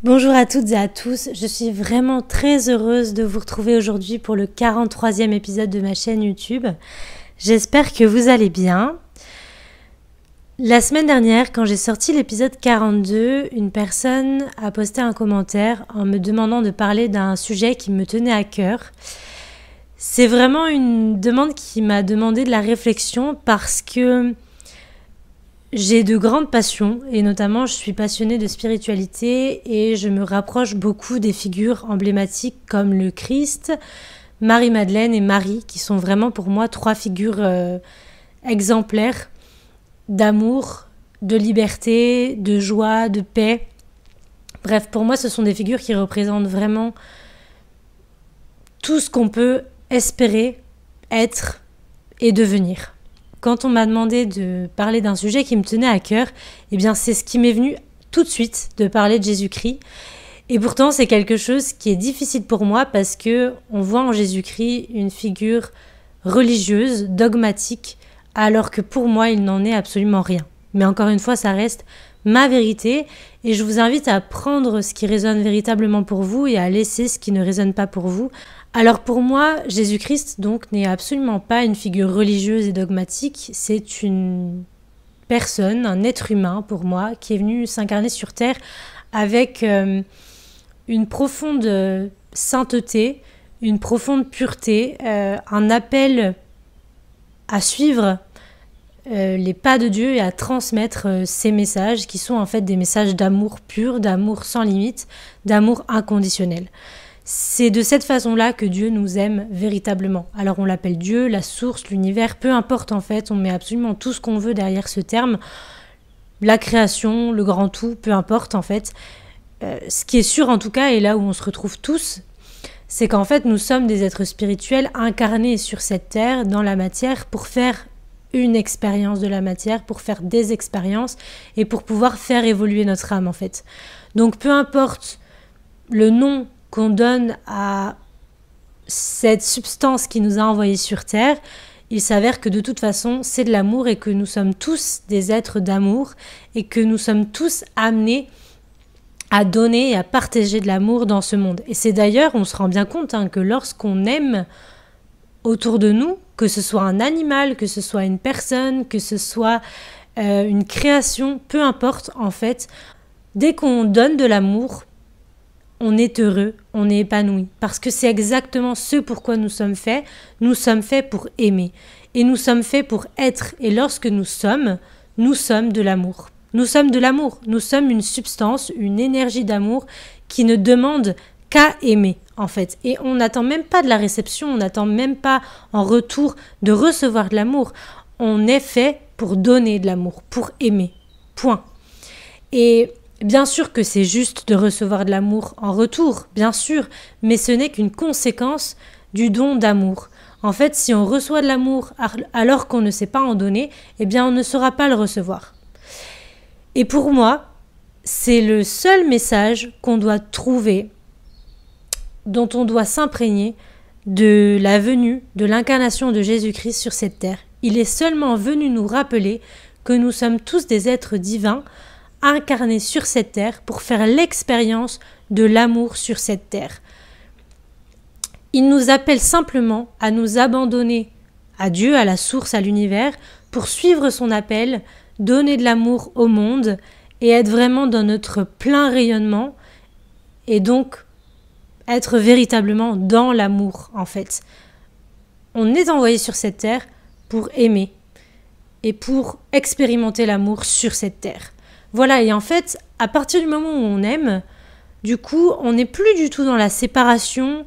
Bonjour à toutes et à tous, je suis vraiment très heureuse de vous retrouver aujourd'hui pour le 43e épisode de ma chaîne YouTube. J'espère que vous allez bien. La semaine dernière, quand j'ai sorti l'épisode 42, une personne a posté un commentaire en me demandant de parler d'un sujet qui me tenait à cœur. C'est vraiment une demande qui m'a demandé de la réflexion parce que j'ai de grandes passions et notamment je suis passionnée de spiritualité et je me rapproche beaucoup des figures emblématiques comme le Christ, Marie-Madeleine et Marie qui sont vraiment pour moi trois figures exemplaires d'amour, de liberté, de joie, de paix. Bref, pour moi ce sont des figures qui représentent vraiment tout ce qu'on peut espérer être et devenir. Quand on m'a demandé de parler d'un sujet qui me tenait à cœur, eh bien c'est ce qui m'est venu tout de suite de parler de Jésus-Christ. Et pourtant c'est quelque chose qui est difficile pour moi parce que on voit en Jésus-Christ une figure religieuse, dogmatique, alors que pour moi il n'en est absolument rien. Mais encore une fois, ça reste ma vérité et je vous invite à prendre ce qui résonne véritablement pour vous et à laisser ce qui ne résonne pas pour vous. Alors pour moi, Jésus-Christ donc n'est absolument pas une figure religieuse et dogmatique, c'est une personne, un être humain pour moi, qui est venu s'incarner sur terre avec une profonde sainteté, une profonde pureté, un appel à suivre les pas de Dieu et à transmettre ces messages qui sont en fait des messages d'amour pur, d'amour sans limite, d'amour inconditionnel. C'est de cette façon-là que Dieu nous aime véritablement. Alors on l'appelle Dieu, la source, l'univers, peu importe en fait, on met absolument tout ce qu'on veut derrière ce terme, la création, le grand tout, peu importe en fait. Ce qui est sûr en tout cas, et là où on se retrouve tous, c'est qu'en fait nous sommes des êtres spirituels incarnés sur cette terre, dans la matière, pour faire une expérience de la matière, pour faire des expériences et pour pouvoir faire évoluer notre âme en fait. Donc peu importe le nom qu'on donne à cette substance qui nous a envoyés sur Terre, il s'avère que de toute façon, c'est de l'amour et que nous sommes tous des êtres d'amour et que nous sommes tous amenés à donner et à partager de l'amour dans ce monde. Et c'est d'ailleurs, on se rend bien compte que lorsqu'on aime autour de nous, que ce soit un animal, que ce soit une personne, que ce soit une création, peu importe en fait, dès qu'on donne de l'amour, on est heureux, on est épanoui. Parce que c'est exactement ce pourquoi nous sommes faits. Nous sommes faits pour aimer. Et nous sommes faits pour être. Et lorsque nous sommes de l'amour. Nous sommes de l'amour. Nous sommes une substance, une énergie d'amour qui ne demande qu'à aimer, en fait. Et on n'attend même pas de la réception, on n'attend même pas en retour de recevoir de l'amour. On est fait pour donner de l'amour, pour aimer. Point. Et bien sûr que c'est juste de recevoir de l'amour en retour, bien sûr, mais ce n'est qu'une conséquence du don d'amour. En fait, si on reçoit de l'amour alors qu'on ne sait pas en donner, eh bien on ne saura pas le recevoir. Et pour moi, c'est le seul message qu'on doit trouver, dont on doit s'imprégner de la venue, de l'incarnation de Jésus-Christ sur cette terre. Il est seulement venu nous rappeler que nous sommes tous des êtres divins, incarnés sur cette terre pour faire l'expérience de l'amour sur cette terre. Il nous appelle simplement à nous abandonner à Dieu, à la source, à l'univers, pour suivre son appel, donner de l'amour au monde et être vraiment dans notre plein rayonnement et donc être véritablement dans l'amour en fait. On est envoyé sur cette terre pour aimer et pour expérimenter l'amour sur cette terre. Voilà, et en fait, à partir du moment où on aime, du coup, on n'est plus du tout dans la séparation,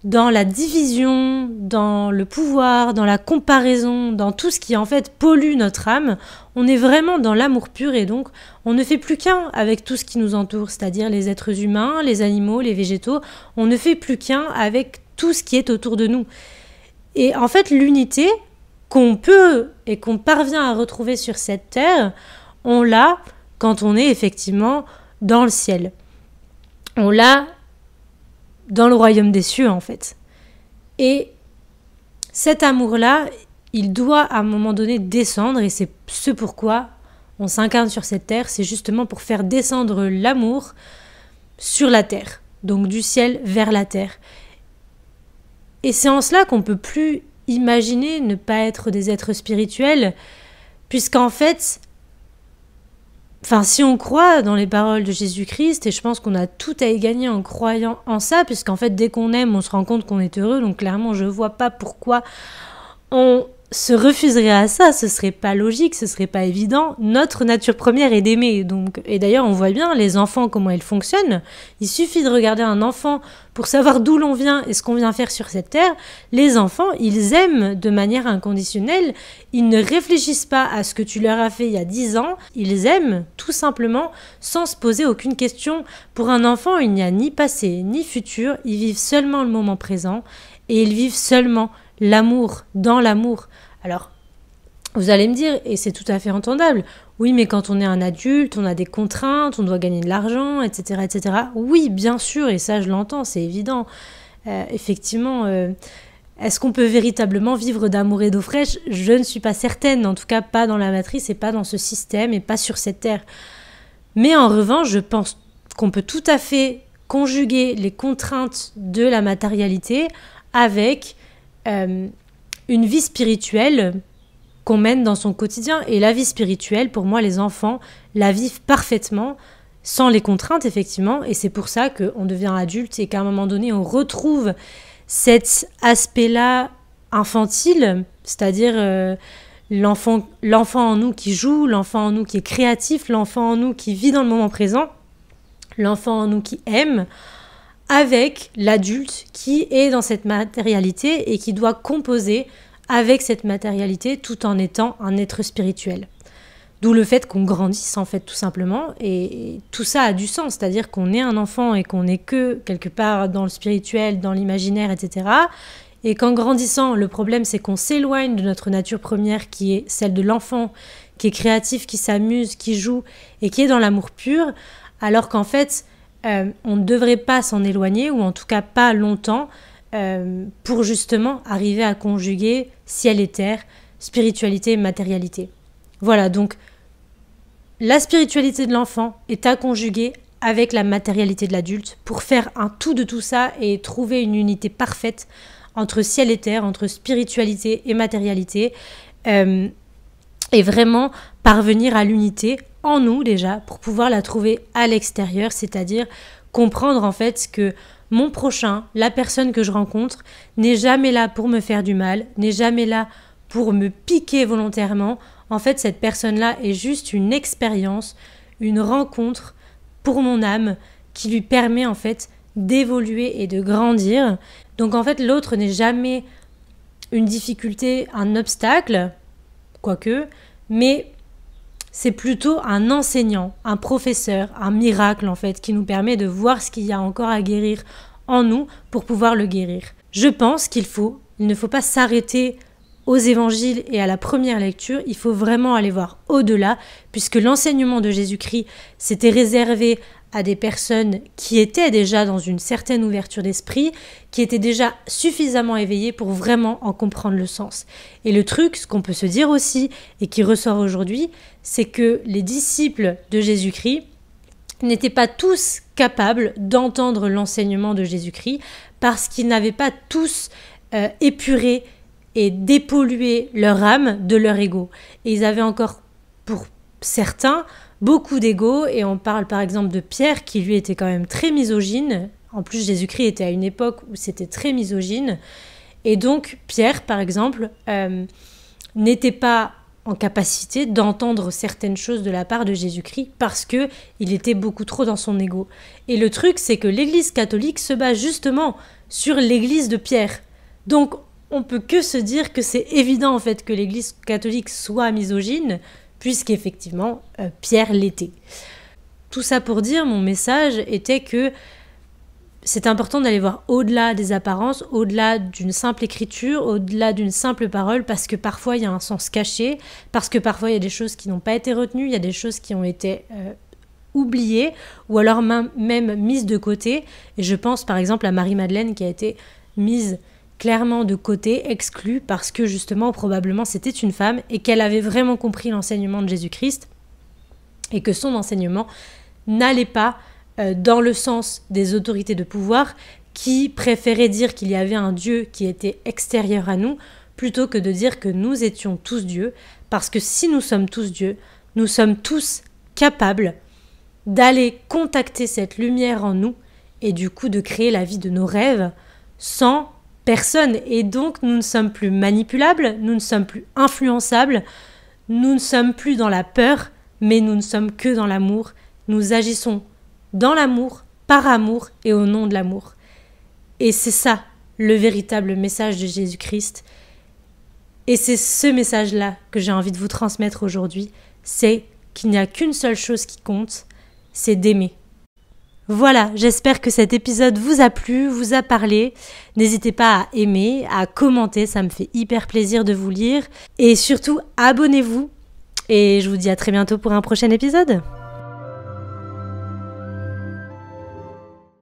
dans la division, dans le pouvoir, dans la comparaison, dans tout ce qui en fait pollue notre âme. On est vraiment dans l'amour pur et donc on ne fait plus qu'un avec tout ce qui nous entoure, c'est-à-dire les êtres humains, les animaux, les végétaux. On ne fait plus qu'un avec tout ce qui est autour de nous. Et en fait, l'unité qu'on peut et qu'on parvient à retrouver sur cette terre, on l'a quand on est effectivement dans le ciel. On l'a dans le royaume des cieux, en fait. Et cet amour-là, il doit à un moment donné descendre, et c'est ce pourquoi on s'incarne sur cette terre, c'est justement pour faire descendre l'amour sur la terre, donc du ciel vers la terre. Et c'est en cela qu'on ne peut plus imaginer ne pas être des êtres spirituels, puisqu'en fait, si on croit dans les paroles de Jésus-Christ, et je pense qu'on a tout à y gagner en croyant en ça, puisqu'en fait, dès qu'on aime, on se rend compte qu'on est heureux, donc clairement, je vois pas pourquoi on se refuserait à ça, ce serait pas logique, ce serait pas évident. Notre nature première est d'aimer, et d'ailleurs on voit bien les enfants comment ils fonctionnent. Il suffit de regarder un enfant pour savoir d'où l'on vient et ce qu'on vient faire sur cette terre. Les enfants, ils aiment de manière inconditionnelle, ils ne réfléchissent pas à ce que tu leur as fait il y a 10 ans, ils aiment tout simplement sans se poser aucune question. Pour un enfant, il n'y a ni passé ni futur, ils vivent seulement le moment présent et ils vivent seulement l'amour, dans l'amour. Alors, vous allez me dire, et c'est tout à fait entendable, oui, mais quand on est un adulte, on a des contraintes, on doit gagner de l'argent, etc., etc. Oui, bien sûr, et ça je l'entends, c'est évident. Effectivement, est-ce qu'on peut véritablement vivre d'amour et d'eau fraîche ? Je ne suis pas certaine, en tout cas pas dans la matrice et pas dans ce système et pas sur cette terre. Mais en revanche, je pense qu'on peut tout à fait conjuguer les contraintes de la matérialité avec une vie spirituelle qu'on mène dans son quotidien. Et la vie spirituelle, pour moi, les enfants la vivent parfaitement, sans les contraintes, effectivement. Et c'est pour ça qu'on devient adulte et qu'à un moment donné, on retrouve cet aspect-là infantile, c'est-à-dire l'enfant en nous qui joue, l'enfant en nous qui est créatif, l'enfant en nous qui vit dans le moment présent, l'enfant en nous qui aime, avec l'adulte qui est dans cette matérialité et qui doit composer avec cette matérialité tout en étant un être spirituel. D'où le fait qu'on grandisse en fait tout simplement, et tout ça a du sens, c'est-à-dire qu'on est un enfant et qu'on n'est que quelque part dans le spirituel, dans l'imaginaire, etc. Et qu'en grandissant, le problème c'est qu'on s'éloigne de notre nature première qui est celle de l'enfant, qui est créatif, qui s'amuse, qui joue et qui est dans l'amour pur, alors qu'en fait on ne devrait pas s'en éloigner, ou en tout cas pas longtemps, pour justement arriver à conjuguer ciel et terre, spiritualité et matérialité. Voilà, donc la spiritualité de l'enfant est à conjuguer avec la matérialité de l'adulte pour faire un tout de tout ça et trouver une unité parfaite entre ciel et terre, entre spiritualité et matérialité, et vraiment parvenir à l'unité en nous déjà pour pouvoir la trouver à l'extérieur, c'est-à-dire comprendre en fait que mon prochain, la personne que je rencontre, n'est jamais là pour me faire du mal, n'est jamais là pour me piquer volontairement. En fait, cette personne-là est juste une expérience, une rencontre pour mon âme qui lui permet en fait d'évoluer et de grandir. Donc en fait, l'autre n'est jamais une difficulté, un obstacle, quoique, mais c'est plutôt un enseignant, un professeur, un miracle en fait, qui nous permet de voir ce qu'il y a encore à guérir en nous pour pouvoir le guérir. Je pense il ne faut pas s'arrêter aux évangiles et à la première lecture, il faut vraiment aller voir au-delà, puisque l'enseignement de Jésus-Christ s'était réservé à des personnes qui étaient déjà dans une certaine ouverture d'esprit, qui étaient déjà suffisamment éveillées pour vraiment en comprendre le sens. Et le truc, ce qu'on peut se dire aussi, et qui ressort aujourd'hui, c'est que les disciples de Jésus-Christ n'étaient pas tous capables d'entendre l'enseignement de Jésus-Christ, parce qu'ils n'avaient pas tous épuré et dépollué leur âme de leur ego. Et ils avaient encore, pour certains, beaucoup d'ego, et on parle par exemple de Pierre qui lui était quand même très misogyne. En plus, Jésus-Christ était à une époque où c'était très misogyne, et donc Pierre par exemple n'était pas en capacité d'entendre certaines choses de la part de Jésus-Christ parce que il était beaucoup trop dans son ego. Et le truc, c'est que l'Église catholique se base justement sur l'Église de Pierre. Donc on peut que se dire que c'est évident en fait que l'Église catholique soit misogyne, puisqu'effectivement, Pierre l'était. Tout ça pour dire, mon message était que c'est important d'aller voir au-delà des apparences, au-delà d'une simple écriture, au-delà d'une simple parole, parce que parfois il y a un sens caché, parce que parfois il y a des choses qui n'ont pas été retenues, il y a des choses qui ont été oubliées, ou alors même mises de côté. Et je pense par exemple à Marie-Madeleine qui a été mise clairement de côté, exclue, parce que justement, probablement, c'était une femme et qu'elle avait vraiment compris l'enseignement de Jésus-Christ et que son enseignement n'allait pas dans le sens des autorités de pouvoir qui préféraient dire qu'il y avait un Dieu qui était extérieur à nous plutôt que de dire que nous étions tous Dieu, parce que si nous sommes tous Dieu, nous sommes tous capables d'aller contacter cette lumière en nous et du coup de créer la vie de nos rêves sans personne. Et donc nous ne sommes plus manipulables, nous ne sommes plus influençables, nous ne sommes plus dans la peur, mais nous ne sommes que dans l'amour. Nous agissons dans l'amour, par amour et au nom de l'amour. Et c'est ça le véritable message de Jésus-Christ. Et c'est ce message-là que j'ai envie de vous transmettre aujourd'hui, c'est qu'il n'y a qu'une seule chose qui compte, c'est d'aimer. Voilà, j'espère que cet épisode vous a plu, vous a parlé. N'hésitez pas à aimer, à commenter, ça me fait hyper plaisir de vous lire. Et surtout, abonnez-vous. Et je vous dis à très bientôt pour un prochain épisode.